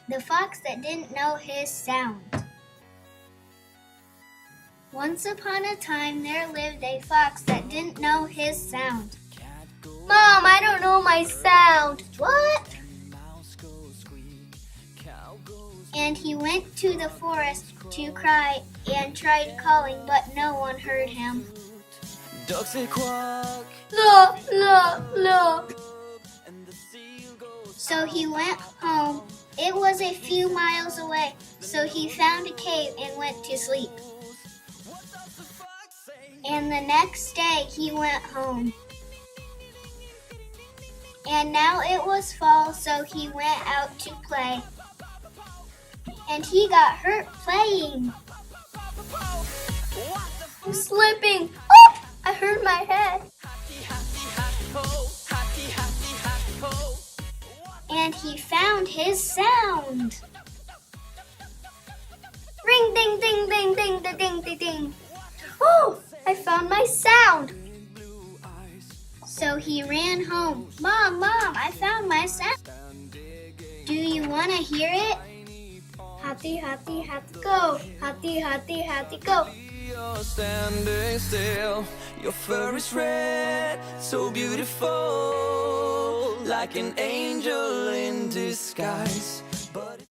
The fox that didn't know his sound. Once upon a time there lived a fox that didn't know his sound. Mom, I don't know my sound. What? And he went to the forest to cry and tried calling, but no one heard him. Ducks they quack. La, la, la. So he went home. It was a few miles away, so he found a cave and went to sleep. And the next day he went home. And now it was fall, so he went out to play. And he got hurt playing. I'm slipping. Oh, I hurt my head. And he found his sound. Ring, ding, ding, ding, ding, ding, ding, ding, ding. Oh, I found my sound. So he ran home. Mom, I found my sound. Do you want to hear it? Happy, happy, happy, go. Happy, happy, happy, go. You're standing still. Your fur is red, so beautiful, like an angel in disguise.